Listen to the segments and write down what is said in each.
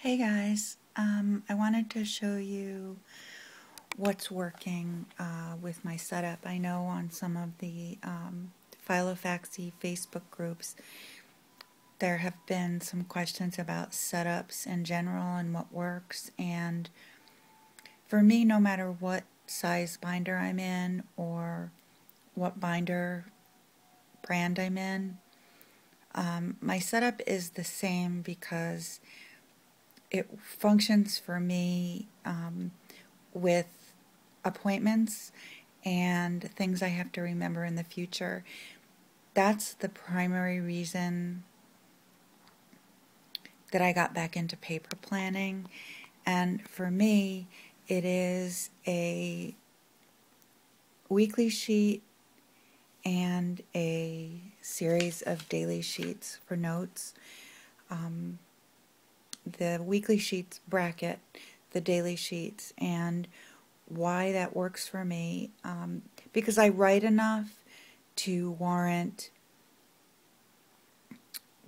Hey guys, I wanted to show you what's working with my setup. I know on some of the Filofaxy Facebook groups there have been some questions about setups in general and what works, and for me, no matter what size binder I'm in or what binder brand I'm in, my setup is the same because it functions for me with appointments and things I have to remember in the future. That's the primary reason that I got back into paper planning. And for me, it is a weekly sheet and a series of daily sheets for notes. The weekly sheets bracket the daily sheets, and why that works for me, because I write enough to warrant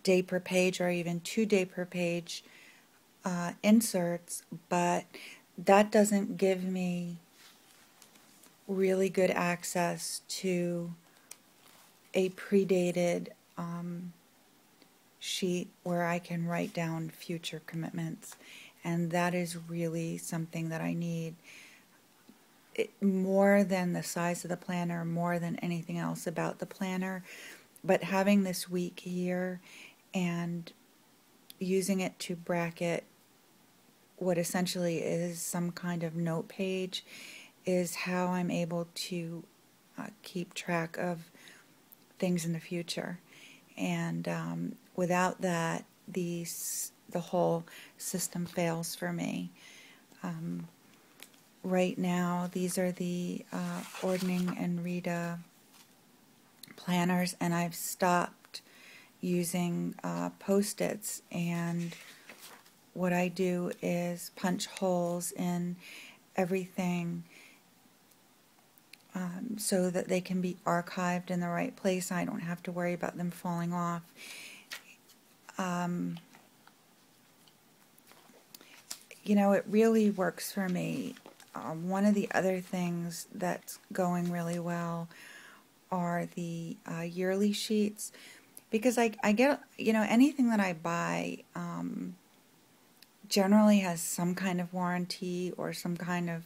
day per page or even 2 day per page inserts, but that doesn't give me really good access to a predated sheet where I can write down future commitments, and that is really something that I need. More than the size of the planner, more than anything else about the planner, but having this week here and using it to bracket what essentially is some kind of note page is how I'm able to keep track of things in the future. And without that, the whole system fails for me. Right now, these are the Ordning and Rita planners, and I've stopped using Post-its, and what I do is punch holes in everything so that they can be archived in the right place. I don't have to worry about them falling off. You know, it really works for me. One of the other things that's going really well are the yearly sheets, because I get, you know, anything that I buy generally has some kind of warranty or some kind of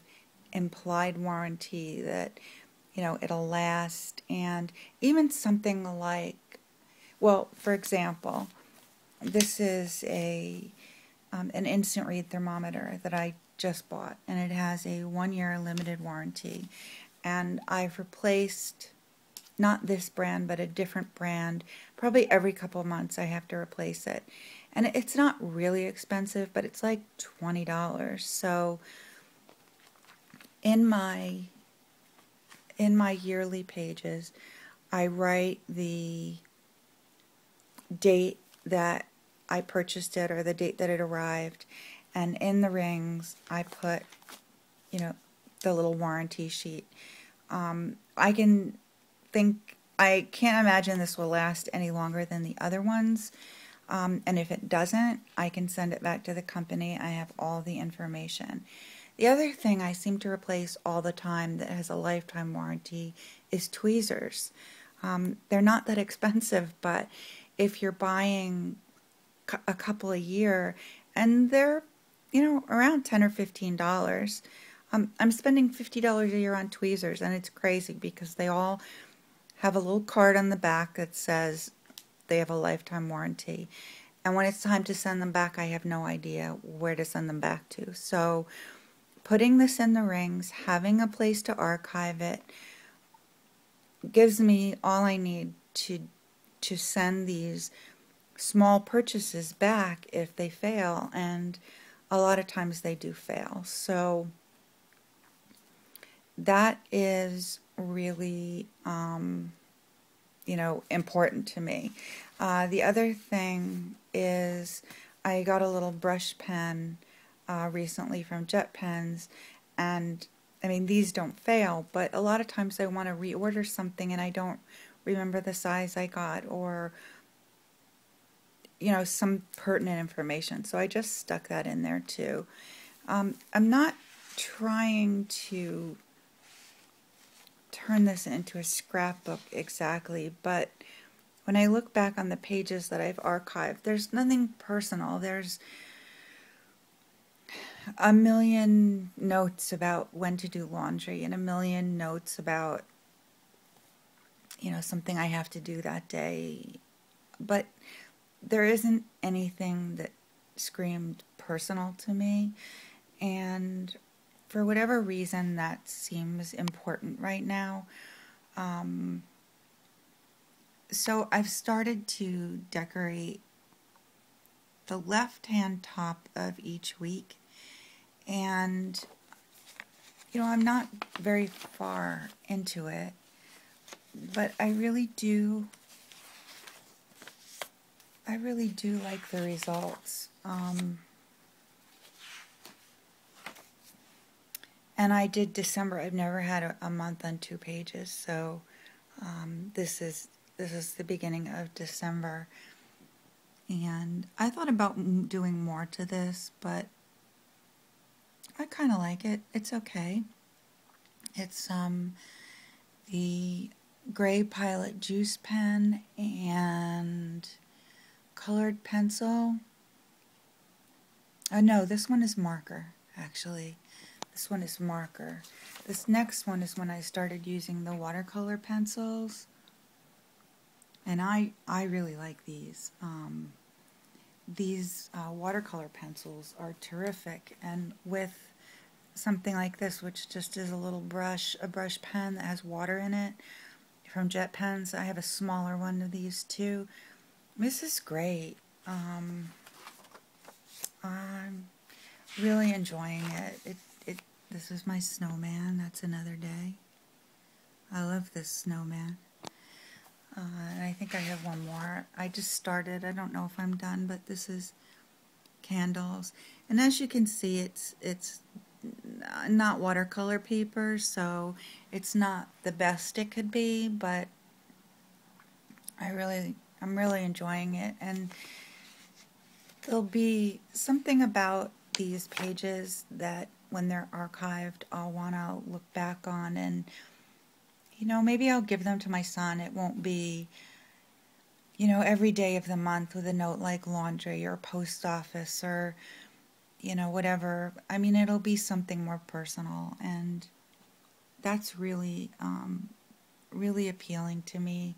implied warranty that, you know, it'll last. And even something like, well, for example, this is an instant read thermometer that I just bought, and it has a 1-year limited warranty, and I've replaced not this brand but a different brand probably every couple of months. I have to replace it, and it's not really expensive, but it's like $20. So in my yearly pages, I write the date that I purchased it or the date that it arrived, and in the rings I put, you know, the little warranty sheet. I can't imagine this will last any longer than the other ones, and if it doesn't, I can send it back to the company. I have all the information. The other thing I seem to replace all the time that has a lifetime warranty is tweezers. They're not that expensive, but if you're buying a couple a year, and they're, you know, around $10 or $15, I'm spending $50 a year on tweezers, and it's crazy because they all have a little card on the back that says they have a lifetime warranty, and when it's time to send them back, I have no idea where to send them back to. So putting this in the rings, having a place to archive it, gives me all I need to send these small purchases back if they fail, and a lot of times they do fail. So that is really you know, important to me. The other thing is I got a little brush pen recently from Jet Pens, and I mean, these don't fail, but a lot of times I want to reorder something and I don't remember the size I got, or some pertinent information. So I just stuck that in there too. I'm not trying to turn this into a scrapbook exactly, but when I look back on the pages that I've archived, there's nothing personal. There's a million notes about when to do laundry and a million notes about, something I have to do that day. But there isn't anything that screamed personal to me. And for whatever reason, that seems important right now. So I've started to decorate the left-hand top of each week. And, I'm not very far into it, but I really do like the results. And I did December. I've never had a month on 2 pages, so this is the beginning of December. And I thought about doing more to this, but I kind of like it. It's okay. It's the gray Pilot juice pen and colored pencil. No, this one is marker, actually. This one is marker. This next one is when I started using the watercolor pencils. And I really like these. These watercolor pencils are terrific. And with something like this, which just is a brush pen that has water in it from Jet Pens. I have a smaller one of these too. This is great. I'm really enjoying it. This is my snowman. That's another day. I love this snowman. And I think I have one more. I just started. I don't know if I'm done, but this is candles. And as you can see, it's not watercolor paper, so it's not the best it could be, but I'm really enjoying it. And there'll be something about these pages that when they're archived, I'll want to look back on, and maybe I'll give them to my son. It won't be every day of the month with a note like laundry or post office or whatever. I mean, it'll be something more personal, and that's really really appealing to me.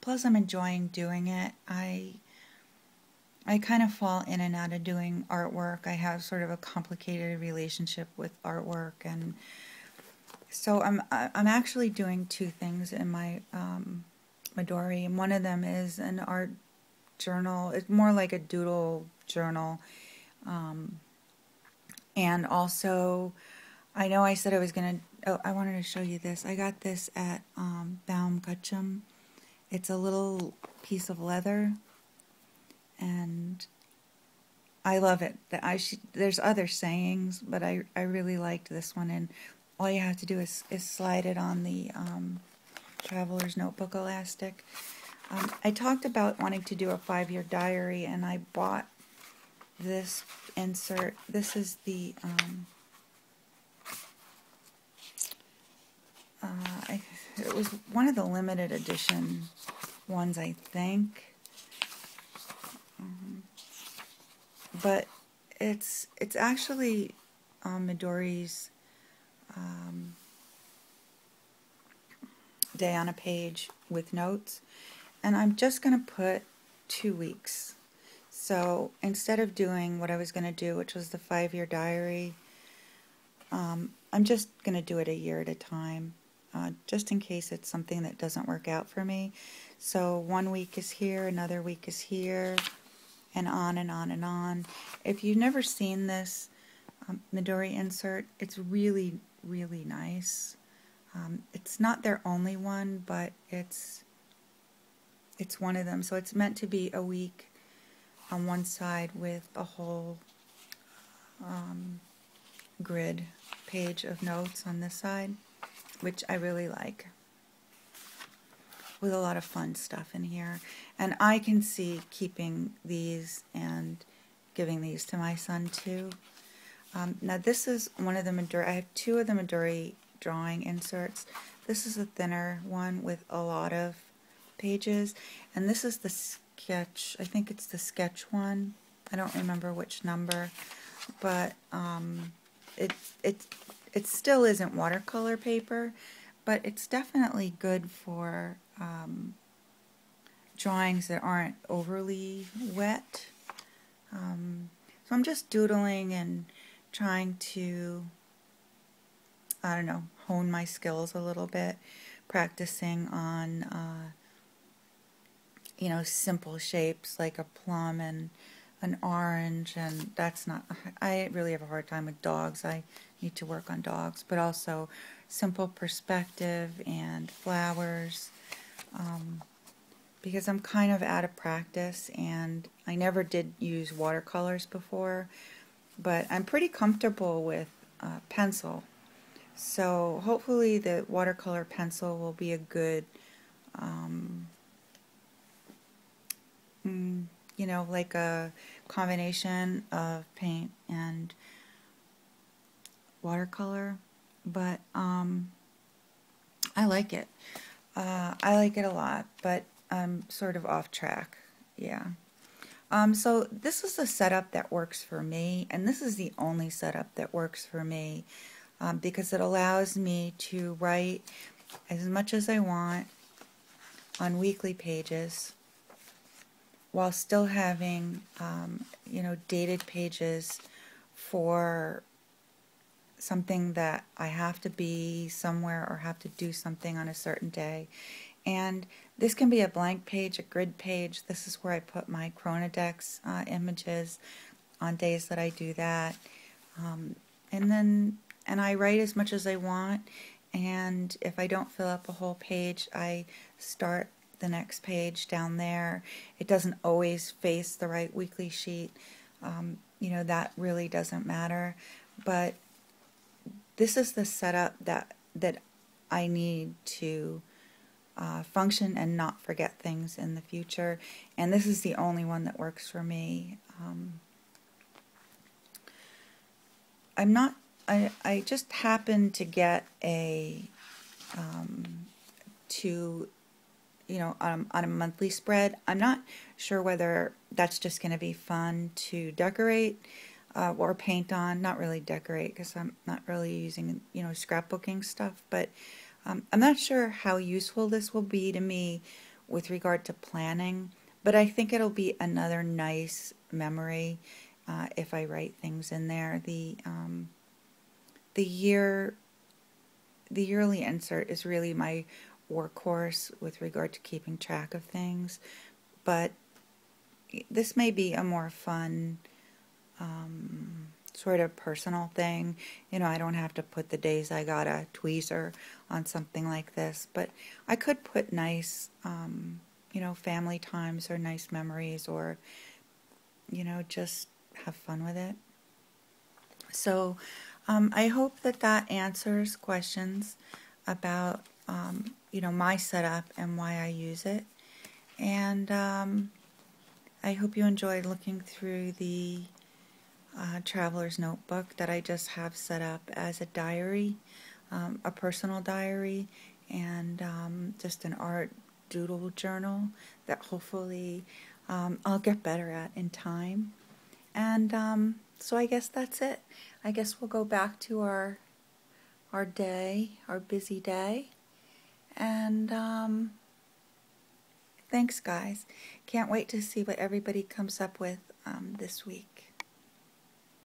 Plus, I'm enjoying doing it. I kind of fall in and out of doing artwork. I have sort of a complicated relationship with artwork, and so I'm actually doing 2 things in my midori, and one of them is an art journal. It's more like a doodle journal. And also, I know I said I was going to, I wanted to show you this. I got this at Baum Gutschem. It's a little piece of leather, and I love it. There's other sayings, but I really liked this one, and all you have to do is slide it on the Traveler's Notebook elastic. I talked about wanting to do a 5-year diary, and I bought this insert. This is the it was one of the limited edition ones, I think. But it's actually Midori's day on a page with notes, and I'm just going to put 2 weeks. So instead of doing what I was going to do, which was the 5-year diary, I'm just going to do it a year at a time, just in case it's something that doesn't work out for me. So 1 week is here, another week is here, and on and on and on. If you've never seen this Midori insert, it's really, really nice. It's not their only one, but it's one of them. So it's meant to be a week on one side with a whole grid page of notes on this side, which I really like. with a lot of fun stuff in here. And I can see keeping these and giving these to my son too. Now this is one of the Midori. I have two of the Midori drawing inserts. This is a thinner one with a lot of pages, and this is the sketch. I think it's the sketch one. I don't remember which number, but it still isn't watercolor paper, but it's definitely good for drawings that aren't overly wet. So I'm just doodling and trying to, I don't know, hone my skills a little bit, practicing on, you know, simple shapes like a plum and an orange, and that's not, I really have a hard time with dogs. I need to work on dogs, but also simple perspective and flowers, because I'm kind of out of practice, and I never did use watercolors before, but I'm pretty comfortable with pencil. So hopefully the watercolor pencil will be a good, you know, like a combination of paint and watercolor. But I like it. I like it a lot, but I'm sort of off track. Yeah. So this is a setup that works for me, and this is the only setup that works for me, because it allows me to write as much as I want on weekly pages while still having, you know, dated pages for something that I have to be somewhere or have to do something on a certain day. And this can be a blank page, a grid page. This is where I put my Chronodex images on days that I do that. And I write as much as I want, and if I don't fill up a whole page, I start the next page down there. It doesn't always face the right weekly sheet. You know, that really doesn't matter. But this is the setup that I need to function and not forget things in the future, and this is the only one that works for me. I just happened to get a you know, on a monthly spread. I'm not sure whether that's just going to be fun to decorate or paint on. Not really decorate, because I'm not really using, you know, scrapbooking stuff, but I'm not sure how useful this will be to me with regard to planning, but I think it'll be another nice memory if I write things in there. The yearly insert is really my workhorse with regard to keeping track of things, but this may be a more fun sort of personal thing. You know, I don't have to put the days I got a tweezer on something like this, but I could put nice, you know, family times or nice memories, or, you know, just have fun with it. So I hope that answers questions about, you know, my setup and why I use it. And I hope you enjoyed looking through the traveler's notebook that I just have set up as a diary, a personal diary, and just an art doodle journal that hopefully I'll get better at in time. And so I guess that's it. I guess we'll go back to our day, our busy day. And thanks, guys. Can't wait to see what everybody comes up with this week.